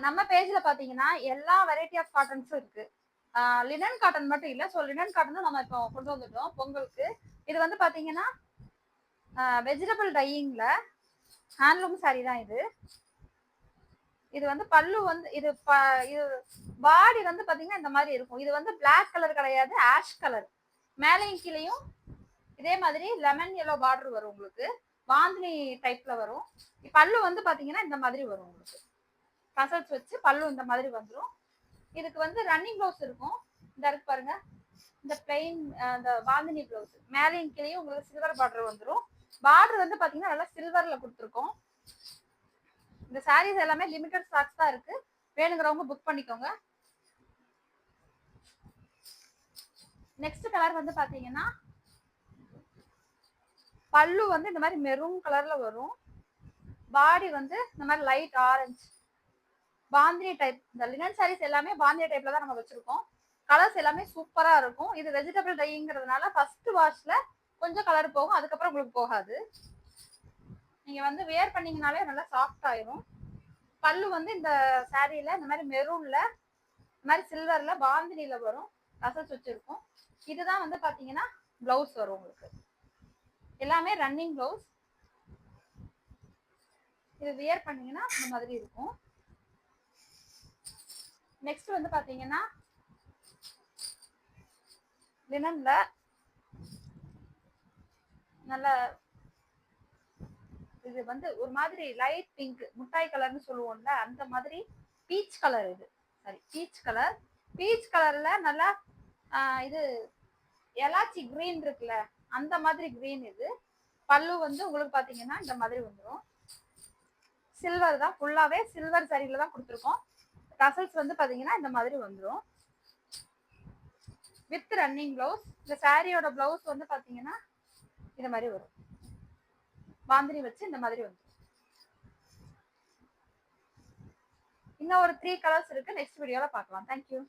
நம்ம பேஜ்ல பாத்தீங்கன்னா எல்லா வெரைட்டி ஆஃப் காட்டன்ஸும் இருக்கு. லினன் காட்டன் மட்டும் இல்ல. ஸோ லினன் காட்டன் நம்ம இப்போ கொண்டு வந்துட்டோம் பொங்கலுக்கு. இது வந்து பாத்தீங்கன்னா வெஜிடபிள் டையிங்ல ஹேண்ட்லூம் சாரி தான் இது. இது வந்து பல்லு வந்து இது பாடி வந்து பாத்தீங்கன்னா இந்த மாதிரி இருக்கும். இது வந்து பிளாக் கலர் கிடையாது, ஆஷ் கலர். மேலையும் கீழையும் இதே மாதிரி லெமன் எல்லோ பார்டர் வரும் உங்களுக்கு. பாந்தினி டைப்ல வரும். பல்லு வந்து பாத்தீங்கன்னா இந்த மாதிரி வரும் உங்களுக்கு. கசல்ஸ் வச்சு பல்லு இந்த மாதிரி வந்துடும். இதுக்கு வந்து ரன்னிங் ப்ளவுஸ் இருக்கும். இந்த இருக்கு பாருங்க, இந்த பிளெயின் இந்த பாந்தினி ப்ளவுஸ் மேலையும் கீழையும் உங்களுக்கு சில்வர் பார்டர் வந்துடும். பார்டர் வந்து பாத்தீங்கன்னா நல்லா சில்வர்ல கொடுத்துருக்கோம். இந்த சாரீஸ் எல்லாமே லிமிடெட் ஸ்டாக்ஸ் தான் இருக்கு. வேணுங்கிறவங்க புக் பண்ணிக்கோங்க. நெக்ஸ்ட் கலர் வந்து பாத்தீங்கன்னா பல்லு வந்து இந்த மாதிரி மெரூன் கலர்ல வரும். பாடி வந்து இந்த மாதிரி லைட் ஆரஞ்சு பாந்தினி டைப். இந்த லினன் சாரீஸ் எல்லாமே பாந்தினி டைப்ல தான் நம்ம வச்சிருக்கோம். கலர்ஸ் எல்லாமே சூப்பரா இருக்கும். இது வெஜிடபிள் டைங்கிறதுனால ஃபர்ஸ்ட் வாஷ்ல கொஞ்சம் கலர் போகும், அதுக்கப்புறம் உங்களுக்கு போகாது. நீங்க வந்து வேர் பண்ணீங்கனாலே நல்லா சாஃப்ட் ஆயிரும். பல்லு வந்து இந்த சாரீல இந்த மாதிரி மெரூன்ல இந்த மாதிரி சில்வர்ல பாந்தினில வரும், கசல்ஸ் வச்சிருக்கும். இதுதான் வந்து பாத்தீங்கன்னா பிளவுஸ் வரும் உங்களுக்கு. எல்லாமே ரன்னிங் பிளவுஸ். இது வியர் பண்ணீங்கன்னா இந்த மாதிரி இருக்கும். நெக்ஸ்ட் வந்து பாத்தீங்கன்னா லினன்ல நல்ல இது வந்து ஒரு மாதிரி லைட் பிங்க் முட்டாய் கலர்னு சொல்லுவோம்ல, அந்த மாதிரி பீச் கலர். இது சாரி பீச் கலர். பீச் கலர்ல நல்லா இது எலாச்சி கிரீன் இருக்குல்ல, அந்த மாதிரி கிரீன். இது பல்லு வந்து உங்களுக்கு பாத்தீங்கன்னா இந்த மாதிரி வந்துடும். சில்வர் தான், ஃபுல்லாவே சில்வர் சரியில தான் கொடுத்துருக்கோம். கசல்ஸ் வந்து பாத்தீங்கன்னா இந்த மாதிரி வந்துடும் வித் ரன்னிங் பிளவுஸ். இந்த சாரியோட பிளவுஸ் வந்து பாத்தீங்கன்னா இந்த மாதிரி வரும், பாந்தினி வச்சு இந்த மாதிரி வந்துடும். இன்னும் ஒரு 3 கலர்ஸ் இருக்கு. நெக்ஸ்ட் வீடியோல பார்க்கலாம். தேங்க்யூ.